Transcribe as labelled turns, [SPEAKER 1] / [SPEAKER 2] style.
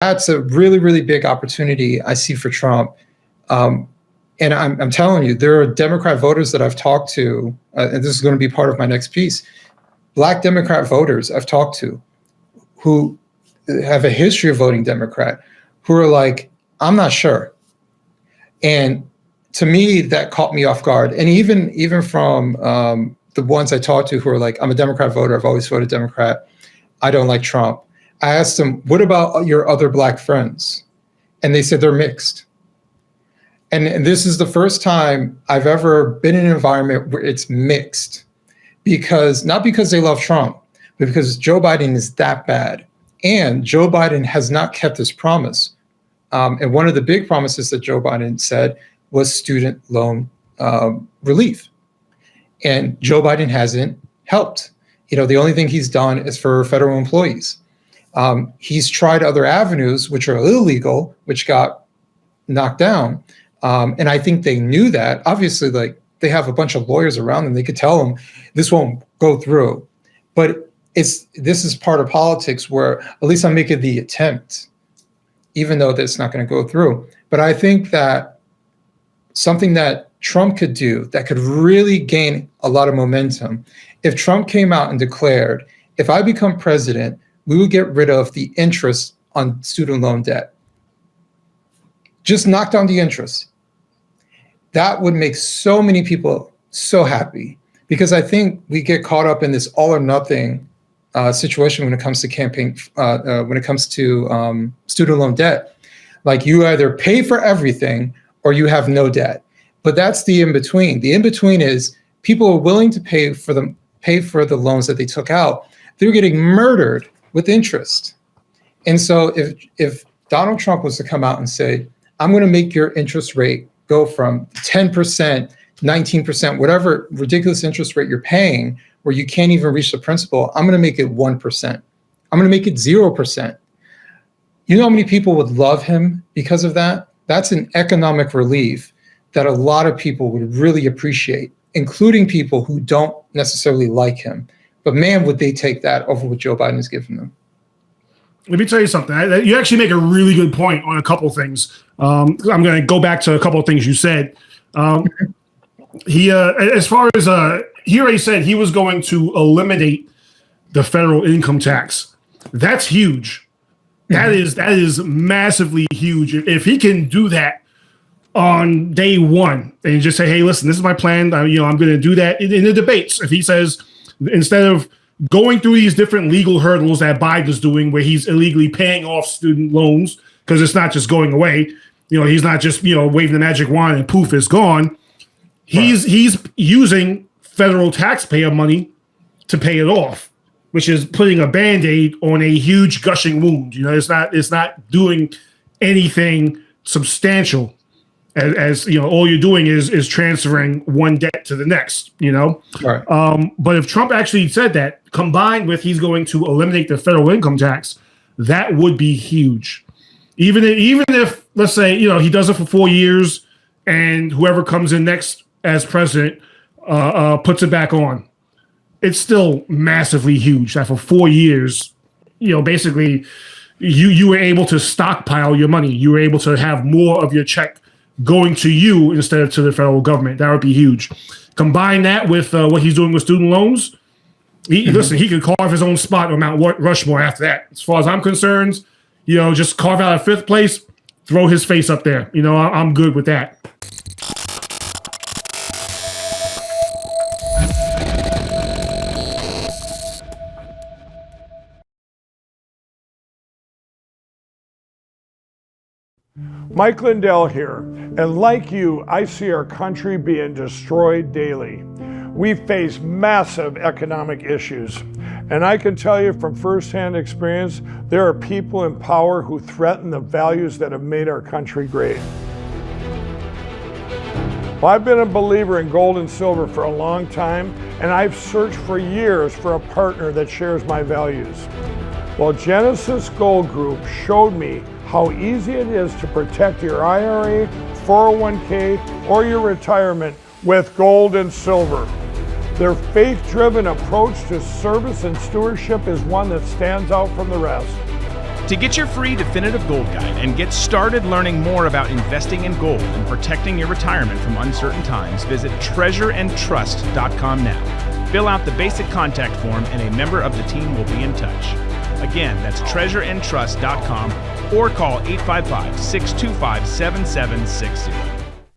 [SPEAKER 1] that's a really, really big opportunity I see for Trump. And I'm telling you, there are Democrat voters that I've talked to, and this is going to be part of my next piece, Black Democrat voters I've talked to who have a history of voting Democrat, who are like, I'm not sure. And to me, that caught me off guard. And even from the ones I talked to who are like, I'm a Democrat voter, I've always voted Democrat, I don't like Trump. I asked them, what about your other Black friends? And they said they're mixed. And this is the first time I've ever been in an environment where it's mixed, because not because they love Trump, but because Joe Biden is that bad. And Joe Biden has not kept his promise. And one of the big promises that Joe Biden said was student loan relief. And Joe Biden hasn't helped. The only thing he's done is for federal employees. He's tried other avenues, which are illegal, which got knocked down. And I think they knew that. Obviously, like, they have a bunch of lawyers around them. They could tell them this won't go through. But this is part of politics where at least I'm making the attempt, even though that's not going to go through. But I think that something that Trump could do that could really gain a lot of momentum, if Trump came out and declared, if I become president, we would get rid of the interest on student loan debt. Just knock down the interest. That would make so many people so happy, because I think we get caught up in this all or nothing situation when it comes to when it comes to student loan debt. Like, you either pay for everything or you have no debt. But that's the in-between. The in-between is people are willing to pay for the loans that they took out. They're getting murdered with interest. And so if Donald Trump was to come out and say, I'm going to make your interest rate go from 10%, 19%, whatever ridiculous interest rate you're paying, where you can't even reach the principal, I'm going to make it 1%. I'm going to make it 0%. You know how many people would love him because of that? That's an economic relief that a lot of people would really appreciate, including people who don't necessarily like him. But man, would they take that over what Joe Biden has given them.
[SPEAKER 2] Let me tell you something. You actually make a really good point on a couple things. I'm going to go back to a couple of things you said. He, as far as he already said he was going to eliminate the federal income tax. That's huge. That is massively huge. If he can do that on day one and just say, hey, listen, this is my plan. I'm going to do that in the debates. If he says, instead of going through these different legal hurdles that Biden's doing, where he's illegally paying off student loans, because it's not just going away. He's not just, waving the magic wand and poof, it's gone. He's using federal taxpayer money to pay it off, which is putting a Band-Aid on a huge gushing wound. It's not doing anything substantial. As all you're doing is transferring one debt to the next, Right. But if Trump actually said that, combined with he's going to eliminate the federal income tax, that would be huge. Even if let's say, he does it for 4 years and whoever comes in next as president puts it back on, it's still massively huge that for 4 years, basically you were able to stockpile your money. You were able to have more of your check going to you instead of to the federal government. That would be huge. Combine that with what he's doing with student loans. Listen, he could carve his own spot on Mount Rushmore after that. As far as I'm concerned, just carve out a fifth place, throw his face up there. I'm good with that.
[SPEAKER 3] Mike Lindell here, and like you, I see our country being destroyed daily. We face massive economic issues, and I can tell you from firsthand experience, there are people in power who threaten the values that have made our country great. Well, I've been a believer in gold and silver for a long time, and I've searched for years for a partner that shares my values. Well, Genesis Gold Group showed me how easy it is to protect your IRA, 401k, or your retirement with gold and silver. Their faith-driven approach to service and stewardship is one that stands out from the rest.
[SPEAKER 4] To get your free definitive gold guide and get started learning more about investing in gold and protecting your retirement from uncertain times, visit treasureandtrust.com now. Fill out the basic contact form and a member of the team will be in touch. Again, that's treasureandtrust.com or call 855-625-7760.